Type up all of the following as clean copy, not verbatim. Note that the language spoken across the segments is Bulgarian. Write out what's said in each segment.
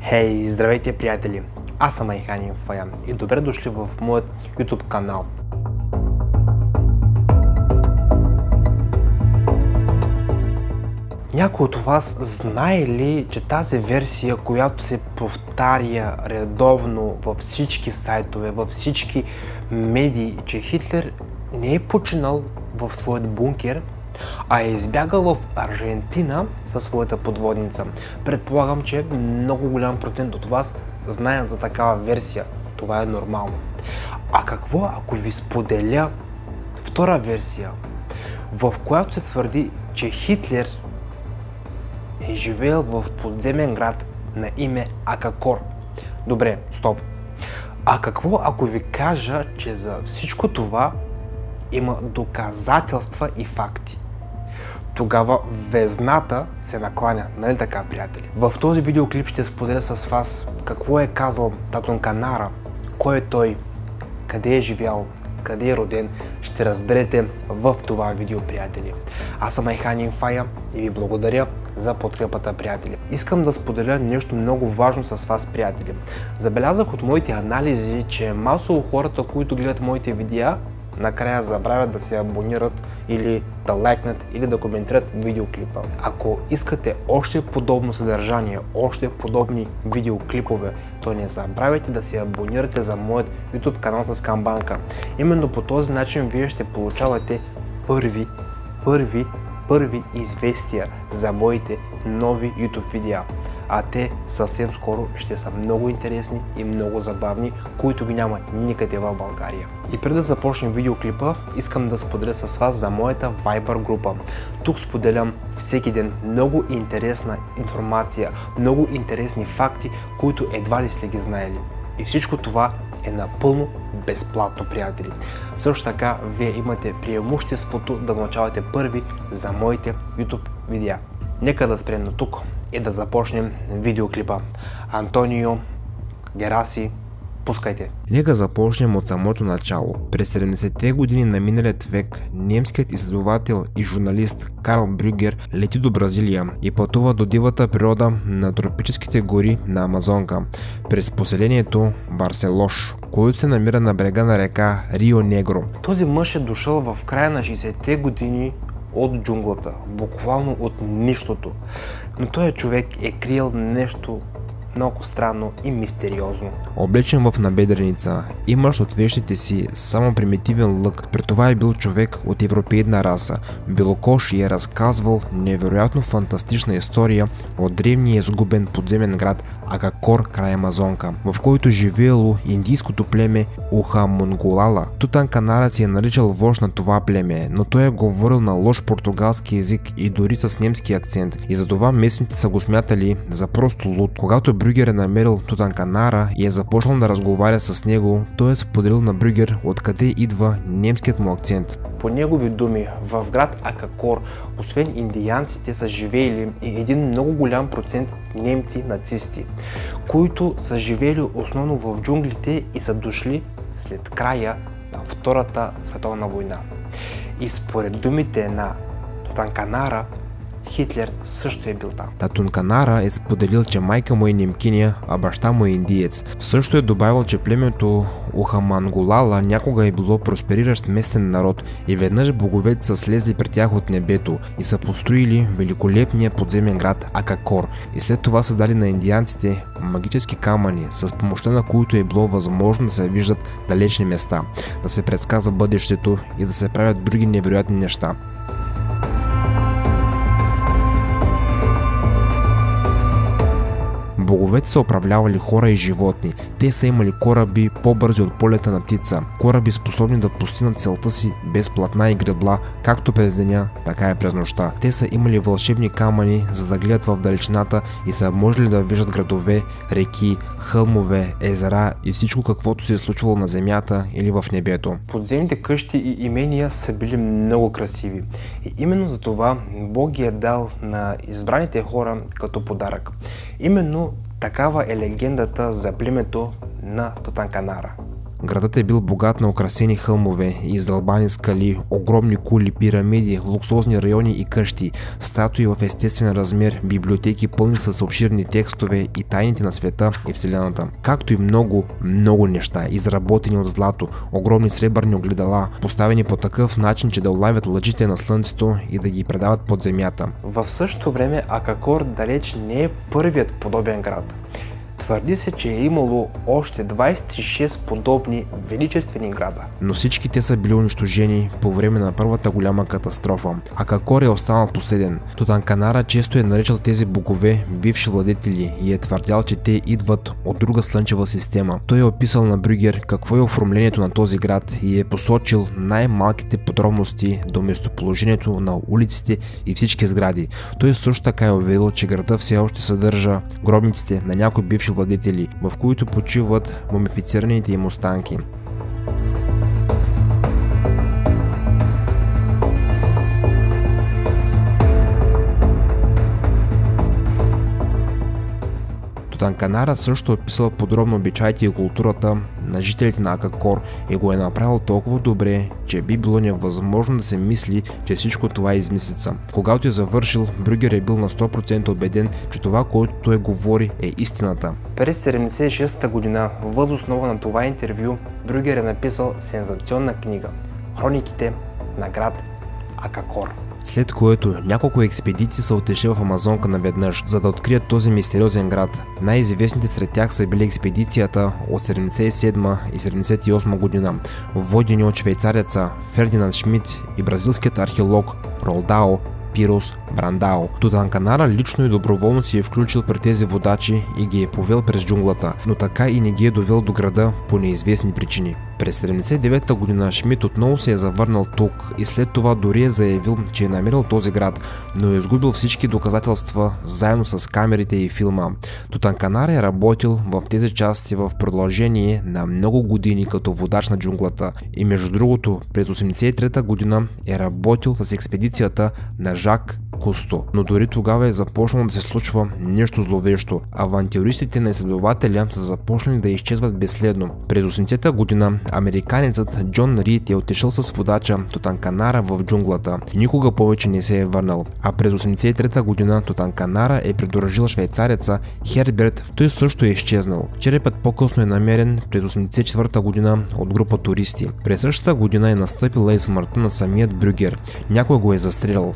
Хей, здравейте приятели! Аз съм Айхан Фая и добре дошли в моят YouTube канал. Някой от вас знае ли, че тази версия, която се повтаря редовно във всички сайтове, във всички медии, че Хитлер не е починал в своят бункер, а е избягал в Аржентина със своята подводница? Предполагам, че много голям процент от вас знаят за такава версия. Това е нормално. А какво ако ви споделя втора версия, в която се твърди, че Хитлер е живеел в подземен град на име Акакор? Добре, стоп. А какво ако ви кажа, че за всичко това има доказателства и факти? Тогава везната се накланя, нали така, приятели? В този видеоклип ще споделя с вас какво е казал Татон Канара, кой е той, къде е живял, къде е роден. Ще разберете в това видео, приятели. Аз съм Айхан Фая и ви благодаря за подкрепата, приятели. Искам да споделя нещо много важно с вас, приятели. Забелязах от моите анализи, че масово хората, които гледат моите видеа, накрая забравят да се абонират или да лайкнат или да коментират видеоклипа. Ако искате още подобно съдържание, още подобни видеоклипове, то не забравяйте да се абонирате за моят YouTube канал с камбанка. Именно по този начин вие ще получавате първи известия за моите нови YouTube видеа. А те съвсем скоро ще са много интересни и много забавни, които ги няма никъде в България. И преди да започнем видеоклипа, искам да споделя с вас за моята Viber група. Тук споделям всеки ден много интересна информация, много интересни факти, които едва ли сте ги знаели. И всичко това е напълно безплатно, приятели. Също така, вие имате преимуществото да научавате първи за моите YouTube видеа. Нека да спрем на тук и да започнем видеоклипа. Антонио, Гераси, пускайте! Нека започнем от самото начало. През 70-те години на миналият век немският изследовател и журналист Карл Брюгер лети до Бразилия и пътува до дивата природа на тропическите гори на Амазонка, през поселението Барселош, който се намира на брега на река Рио Негро. Този мъж е дошъл в края на 60-те години от джунглата, буквално от нищото. Но този човек е криел нещо много странно и мистериозно. Облечен в набедреница, имащ от вещите си само примитивен лък, при това е бил човек от европейна раса. Белокош и е разказвал невероятно фантастична история от древния изгубен подземен град Акакор край Амазонка, в който живеело индийското племе Ухамунголала. Тутан Канара си е наричал вожд на това племе, но той е говорил на лош португалски език и дори с немски акцент, и затова местните са го смятали за просто луд. Когато Брюгер е намерил Тутан Канара и е започнал да разговаря с него, той е споделил на Брюгер откъде идва немският му акцент. По негови думи, в град Акакор, освен индиянците, са живеели и един много голям процент немци нацисти, които са живеели основно в джунглите и са дошли след края на Втората световна война. И според думите на Тутан Канара, Хитлер също е бил там. Татон Канара е споделил, че майка му е немкиня, а баща му е индиец. Също е добавил, че племето Ухаманголала някога е било проспериращ местен народ и веднъж боговете са слезли при тях от небето и са построили великолепния подземен град Акакор, и след това са дали на индианците магически камъни, с помощта на които е било възможно да се виждат далечни места, да се предсказва бъдещето и да се правят други невероятни неща. Боговете са управлявали хора и животни. Те са имали кораби по-бързи от полета на птица, кораби способни да постигнат целта си без платна и гредла, както през деня, така и през нощта. Те са имали вълшебни камъни, за да гледат в далечината, и са можели да виждат градове, реки, хълмове, езера и всичко, каквото се е случвало на земята или в небето. Подземните къщи и имения са били много красиви и именно за това Бог ги е дал на избраните хора като подарък. Именно такава е легендата за племето на Тутан Канара. Градът е бил богат на украсени хълмове, издълбани скали, огромни кули, пирамиди, луксозни райони и къщи, статуи в естествен размер, библиотеки пълни с обширни текстове и тайните на света и вселената. Както и много, много неща, изработени от злато, огромни сребърни огледала, поставени по такъв начин, че да улавят лъчите на слънцето и да ги предават под земята. В същото време Акакор далеч не е първият подобен град. Твърди се, че е имало още 26 подобни величествени града. Но всички те са били унищожени по време на първата голяма катастрофа. Акакор е останал последен. Тутанканара често е наричал тези богове бивши владетели и е твърдял, че те идват от друга слънчева система. Той е описал на Брюгер какво е оформлението на този град и е посочил най-малките подробности до местоположението на улиците и всички сгради. Той също така е уверил, че града все още съдържа гробниците на някои бивши владетели, в които почиват мумифицираните им останки. Тутанканара също е описал подробно обичаите и културата на жителите на Акакор и го е направил толкова добре, че би било невъзможно да се мисли, че всичко това е измислица. Когато е завършил, Брюгер е бил на 100% убеден, че това, което той говори, е истината. През 1976 година, въз основа на това интервю, Брюгер е написал сензационна книга «Хрониките на град Акакор». След което няколко експедиции са отишли в Амазонка наведнъж, за да открият този мистериозен град. Най-известните сред тях са били експедицията от 77 и 78 година, водени от швейцареца Фердинанд Шмидт и бразилският археолог Ролдао Пирос Брандао. Тутанканара лично и доброволно си е включил при тези водачи и ги е повел през джунглата, но така и не ги е довел до града по неизвестни причини. През 79 година Шмидт отново се е завърнал тук и след това дори е заявил, че е намерил този град, но е изгубил всички доказателства заедно с камерите и филма. Тутанканара е работил в тези части в продължение на много години като водач на джунглата и между другото през 83 година е работил с експедицията на Жак Кусто, но дори тогава е започнало да се случва нещо зловещо. Авантюристите на изследователя са започнали да изчезват безследно. През 80-та година американецът Джон Рид е отишъл с водача Тутанканара в джунглата и никога повече не се е върнал. А през 83-та година Тутанканара е придружил швейцареца Херберт, той също е изчезнал. Черепът по-късно е намерен през 84-та година от група туристи. През същата година е настъпила и смъртта на самият Брюгер. Някой го е застрелял.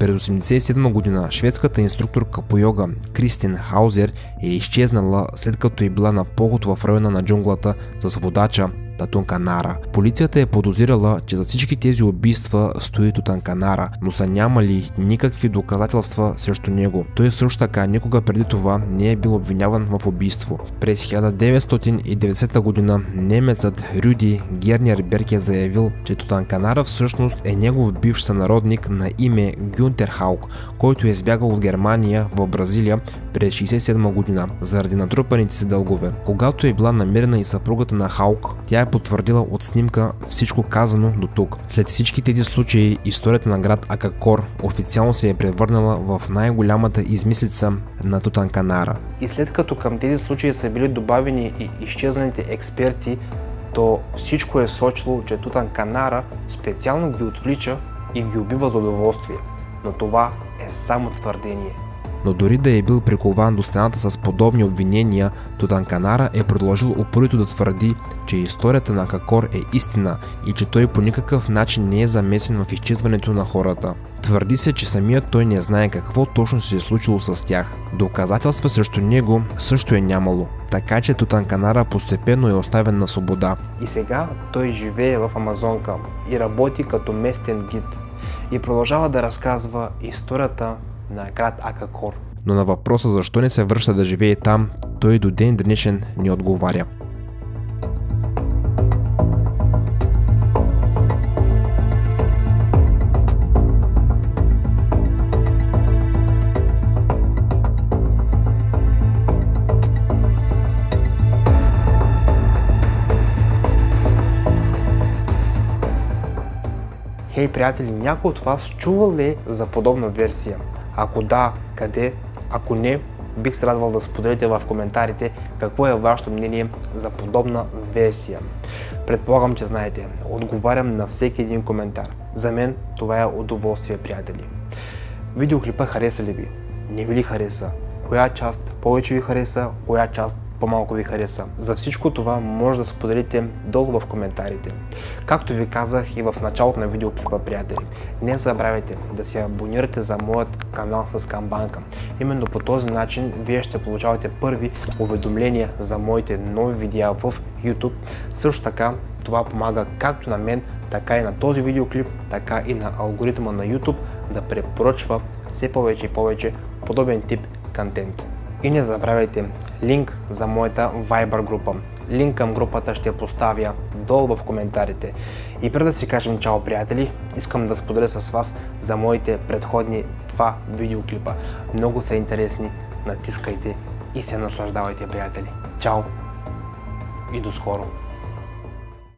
През 1987 година шведската инструкторка по йога Кристин Хаузер е изчезнала след като е била на поход в района на джунглата с водача Тутанканара. Полицията е подозирала, че за всички тези убийства стои Тутанканара, но са нямали никакви доказателства срещу него. Той също така никога преди това не е бил обвиняван в убийство. През 1990 година немецът Рюди Гернерберг е заявил, че Тутанканара всъщност е негов бивш сънародник на име Гюнтер Хаук, който е избягал от Германия в Бразилия през 1967 година заради натрупаните си дългове. Когато е била намерена и съпругата на Хаук, тя е потвърдила от снимка всичко казано до тук. След всички тези случаи, историята на град Акакор официално се е превърнала в най-голямата измислица на Тутанканара. И след като към тези случаи са били добавени и изчезналите експерти, то всичко е сочило, че Тутанканара специално ги отвлича и ги убива за удоволствие. Но това е само твърдение. Но дори да е бил прикован до стената с подобни обвинения, Тутанканара е продължил упорито да твърди, че историята на Акакор е истина и че той по никакъв начин не е замесен в изчезването на хората. Твърди се, че самият той не знае какво точно се е случило с тях. Доказателства срещу него също е нямало, така че Тутанканара постепенно е оставен на свобода. И сега той живее в Амазонка и работи като местен гид и продължава да разказва историята на град Акакор. Но на въпроса защо не се връща да живее там, той до ден днешен не отговаря. Хей, приятели, някой от вас чувал ли за подобна версия? Ако да, къде? Ако не, бих се радвал да споделите в коментарите какво е вашето мнение за подобна версия. Предполагам, че знаете, отговарям на всеки един коментар. За мен това е удоволствие, приятели. Видеоклипа хареса ли ви? Не ви ли хареса? Коя част повече ви хареса? Коя част по-малко ви хареса? За всичко това може да споделите долу в коментарите. Както ви казах и в началото на видеоклипа, приятели, не забравяйте да се абонирате за моят канал с камбанка. Именно по този начин вие ще получавате първи уведомления за моите нови видеа в YouTube. Също така това помага както на мен, така и на този видеоклип, така и на алгоритъма на YouTube да препоръчва все повече и повече подобен тип контент. И не забравяйте линк за моята Viber група. Линк към групата ще поставя долу в коментарите. И преди да си кажем чао, приятели, искам да споделя с вас за моите предходни 2 видеоклипа. Много са интересни, натискайте и се наслаждавайте, приятели. Чао и до скоро!